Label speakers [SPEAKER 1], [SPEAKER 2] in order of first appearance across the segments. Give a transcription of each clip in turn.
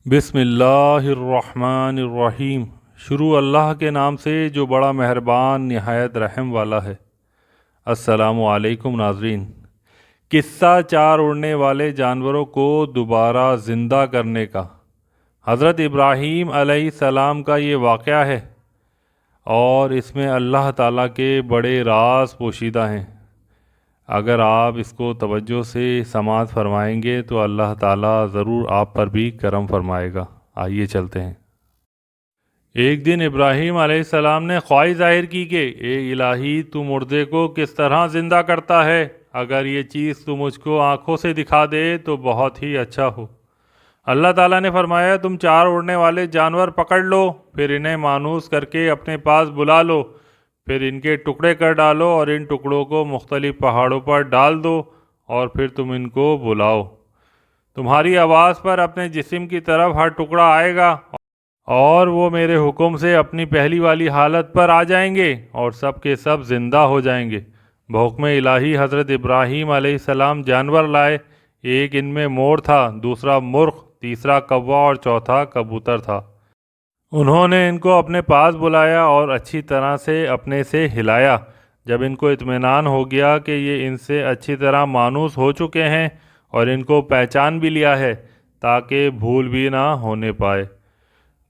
[SPEAKER 1] बिस्मिल्लाहिर्रहमानिर्रहीम। शुरू अल्लाह के नाम से जो बड़ा मेहरबान निहायत रहम वाला है। अस्सलामु अलैकुम नाज़रीन। किस्सा चार उड़ने वाले जानवरों को दोबारा ज़िंदा करने का। हज़रत इब्राहीम अलैहिस्सलाम का ये वाक़या है और इसमें अल्लाह ताला के बड़े राज पोशीदा हैं। अगर आप इसको तवज्जो से समाअत फरमाएंगे तो अल्लाह ताला ज़रूर आप पर भी करम फरमाएगा। आइए चलते हैं। एक दिन इब्राहीम अलैहिस्सलाम ने ख्वाहिश ज़ाहिर की कि ए इलाही, तू मुर्दे को किस तरह ज़िंदा करता है। अगर ये चीज़ तू मुझको आँखों से दिखा दे तो बहुत ही अच्छा हो। अल्लाह ताला ने फरमाया, तुम चार उड़ने वाले जानवर पकड़ लो, फिर इन्हें मानूस करके अपने पास बुला लो, फिर इनके टुकड़े कर डालो और इन टुकड़ों को मुख्तलिफ पहाड़ों पर डाल दो और फिर तुम इनको बुलाओ। तुम्हारी आवाज़ पर अपने जिस्म की तरफ हर टुकड़ा आएगा और वो मेरे हुक्म से अपनी पहली वाली हालत पर आ जाएंगे और सब के सब ज़िंदा हो जाएंगे। बहुक्म इलाही हज़रत इब्राहीम अलैहिस्सलाम जानवर लाए। एक इनमें मोर था, दूसरा मुर्ग़, तीसरा कौवा और चौथा कबूतर था। उन्होंने इनको अपने पास बुलाया और अच्छी तरह से अपने से हिलाया। जब इनको इत्मीनान हो गया कि ये इनसे अच्छी तरह मानूस हो चुके हैं और इनको पहचान भी लिया है ताकि भूल भी ना होने पाए,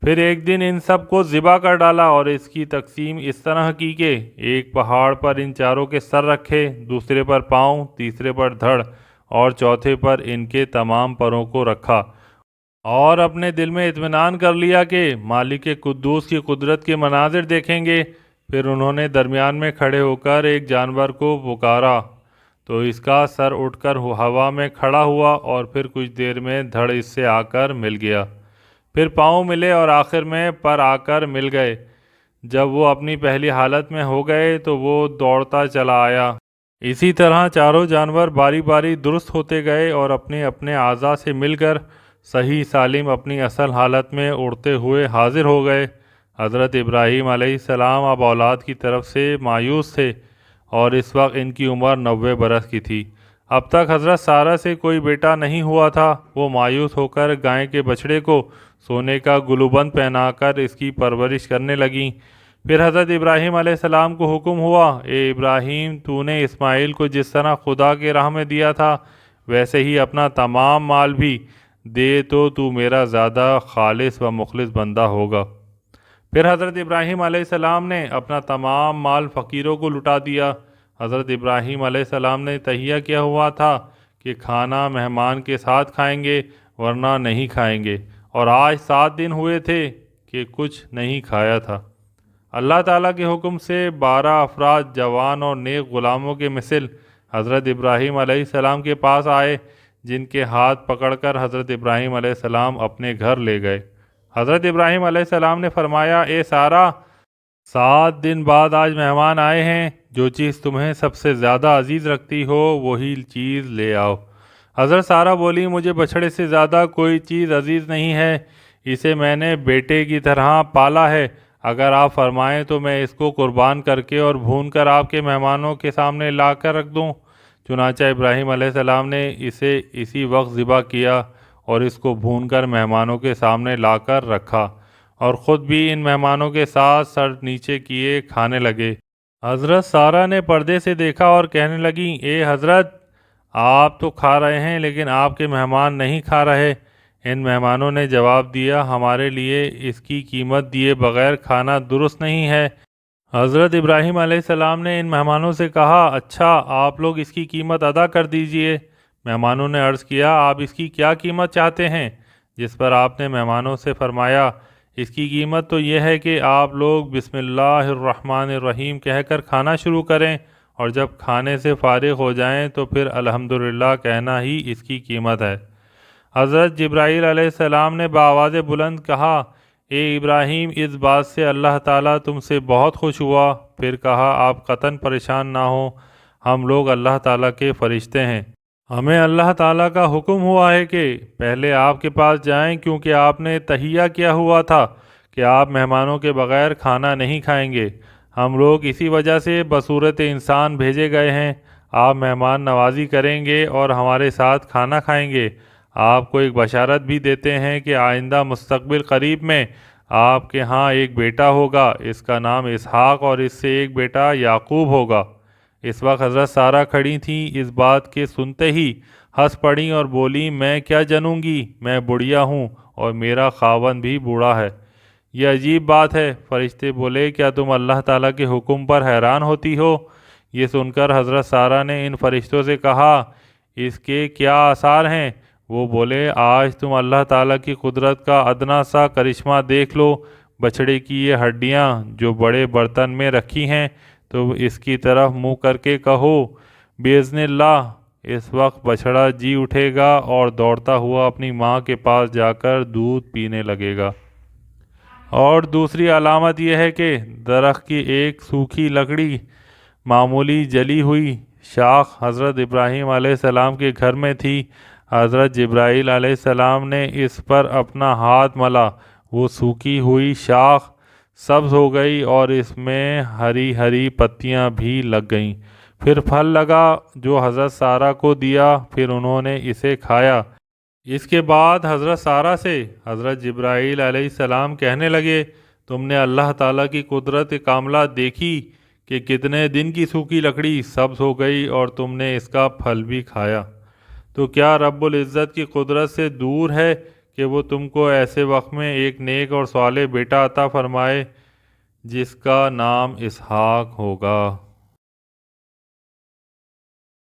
[SPEAKER 1] फिर एक दिन इन सब को ज़िबा कर डाला और इसकी तकसीम इस तरह की कि एक पहाड़ पर इन चारों के सर रखे, दूसरे पर पाँव, तीसरे पर धड़ और चौथे पर इनके तमाम परों को रखा और अपने दिल में इत्मीनान कर लिया कि मालिक कुद्दूस की कुदरत के मनाजिर देखेंगे। फिर उन्होंने दरमियान में खड़े होकर एक जानवर को पुकारा तो इसका सर उठकर हवा में खड़ा हुआ और फिर कुछ देर में धड़ इससे आकर मिल गया, फिर पाँव मिले और आखिर में पर आकर मिल गए। जब वो अपनी पहली हालत में हो गए तो वो दौड़ता चला आया। इसी तरह चारों जानवर बारी बारी दुरुस्त होते गए और अपने अपने आज़ा से मिलकर सही सालिम अपनी असल हालत में उड़ते हुए हाजिर हो गए। हज़रत इब्राहीम अलैहिस्सलाम अब औलाद की तरफ से मायूस थे और इस वक्त इनकी उम्र 90 बरस की थी। अब तक हज़रत सारा से कोई बेटा नहीं हुआ था। वो मायूस होकर गाय के बछड़े को सोने का गुलूबंद पहनाकर इसकी परवरिश करने लगीं। फिर हज़रत इब्राहीम अलैहिस्सलाम को हुक्म हुआ, ए इब्राहीम, तूने इस्माइल को जिस तरह खुदा के राह में दिया था वैसे ही अपना तमाम माल भी दे तो तू मेरा ज़्यादा खालिस व मुखलिस बंदा होगा। फिर हज़रत इब्राहीम अलैहिस्सलाम ने अपना तमाम माल फ़कीरों को लुटा दिया। हज़रत इब्राहीम अलैहिस्सलाम ने तहिया किया हुआ था कि खाना मेहमान के साथ खाएंगे वरना नहीं खाएंगे, और आज 7 दिन हुए थे कि कुछ नहीं खाया था। अल्लाह ताला के हुक्म से 12 अफराद जवान और नेक ग़ुलामों के मिसल हज़रत इब्राहीम अलैहिस्सलाम के पास आए, जिनके हाथ पकड़कर हज़रत इब्राहीम अलैहिस्सलाम अपने घर ले गए। हज़रत इब्राहीम अलैहिस्सलाम ने फरमाया, ए सारा, 7 दिन बाद आज मेहमान आए हैं, जो चीज़ तुम्हें सबसे ज़्यादा अजीज़ रखती हो वही चीज़ ले आओ। हज़रत सारा बोली, मुझे बछड़े से ज़्यादा कोई चीज़ अजीज़ नहीं है, इसे मैंने बेटे की तरह पाला है। अगर आप फरमाएं तो मैं इसको कुर्बान करके और भून कर आपके मेहमानों के सामने ला कर रख दूँ। चुनांचे इब्राहीम अलैहिस्सलाम ने इसे इसी वक्त ज़िबा किया और इसको भूनकर मेहमानों के सामने लाकर रखा और ख़ुद भी इन मेहमानों के साथ सर नीचे किए खाने लगे। हज़रत सारा ने पर्दे से देखा और कहने लगी, ए हज़रत, आप तो खा रहे हैं लेकिन आपके मेहमान नहीं खा रहे। इन मेहमानों ने जवाब दिया, हमारे लिए इसकी कीमत दिए बग़ैर खाना दुरुस्त नहीं है। हज़रत इब्राहीम अलैहिस्सलाम ने इन मेहमानों से कहा, अच्छा, आप लोग इसकी कीमत अदा कर दीजिए। मेहमानों ने अर्ज़ किया, आप इसकी क्या कीमत चाहते हैं? जिस पर आपने मेहमानों से फरमाया, इसकी कीमत तो यह है कि आप लोग बिस्मिल्लाहिर्रहमानिर्रहीम कहकर खाना शुरू करें और जब खाने से फ़ारिग हो जाएं तो फिर अल्हम्दुलिल्लाह कहना ही इसकी कीमत है। हज़रत जिब्राईल अलैहिस्सलाम ने बाआवाज़ बुलंद कहा, ए इब्राहीम, इस बात से अल्लाह ताला तुमसे बहुत खुश हुआ। फिर कहा, आप कतन परेशान ना हो, हम लोग अल्लाह ताला के फ़रिश्ते हैं। हमें अल्लाह ताला का हुक्म हुआ है कि पहले आपके पास जाएं, क्योंकि आपने तहिया किया हुआ था कि आप मेहमानों के बग़ैर खाना नहीं खाएंगे। हम लोग इसी वजह से बसूरत इंसान भेजे गए हैं। आप मेहमान नवाजी करेंगे और हमारे साथ खाना खाएंगे। آپ کو ایک بشارت بھی دیتے ہیں کہ آئندہ مستقبل قریب میں آپ کے ہاں ایک بیٹا ہوگا، اس کا نام اسحاق اور اس سے ایک بیٹا یعقوب ہوگا۔ اس وقت حضرت سارہ کھڑی تھیں، اس بات کے سنتے ہی ہنس پڑیں اور بولی میں کیا جنوں گی، میں بڑھیا ہوں اور میرا خاوند بھی بوڑھا ہے۔ یہ عجیب بات ہے۔ فرشتے بولے کیا تم اللہ تعالیٰ کے حکم پر حیران ہوتی ہو؟ یہ سن کر حضرت سارہ نے ان فرشتوں سے کہا اس کے کیا آثار ہیں؟ وہ بولے آج تم اللہ تعالیٰ کی قدرت کا ادنا سا کرشمہ دیکھ لو۔ بچھڑے کی یہ ہڈیاں جو بڑے برتن میں رکھی ہیں تو اس کی طرف منہ کر کے کہو باذن اللہ۔ اس وقت بچھڑا جی اٹھے گا اور دوڑتا ہوا اپنی ماں کے پاس جا کر دودھ پینے لگے گا۔ اور دوسری علامت یہ ہے کہ درخت کی ایک سوکھی لکڑی معمولی جلی ہوئی شاخ حضرت ابراہیم علیہ السلام کے گھر میں تھی۔ حضرت جبرائیل علیہ السلام نے اس پر اپنا ہاتھ ملا، وہ سوکھی ہوئی شاخ سبز ہو گئی اور اس میں ہری ہری پتیاں بھی لگ گئیں۔ پھر پھل لگا جو حضرت سارہ کو دیا، پھر انہوں نے اسے کھایا۔ اس کے بعد حضرت سارہ سے حضرت جبرائیل علیہ السلام کہنے لگے تم نے اللہ تعالیٰ کی قدرت کاملہ دیکھی کہ کتنے دن کی سوکھی لکڑی سبز ہو گئی اور تم نے اس کا پھل بھی کھایا۔ تو کیا رب العزت کی قدرت سے دور ہے کہ وہ تم کو ایسے وقت میں ایک نیک اور صالح بیٹا عطا فرمائے جس کا نام اسحاق ہوگا۔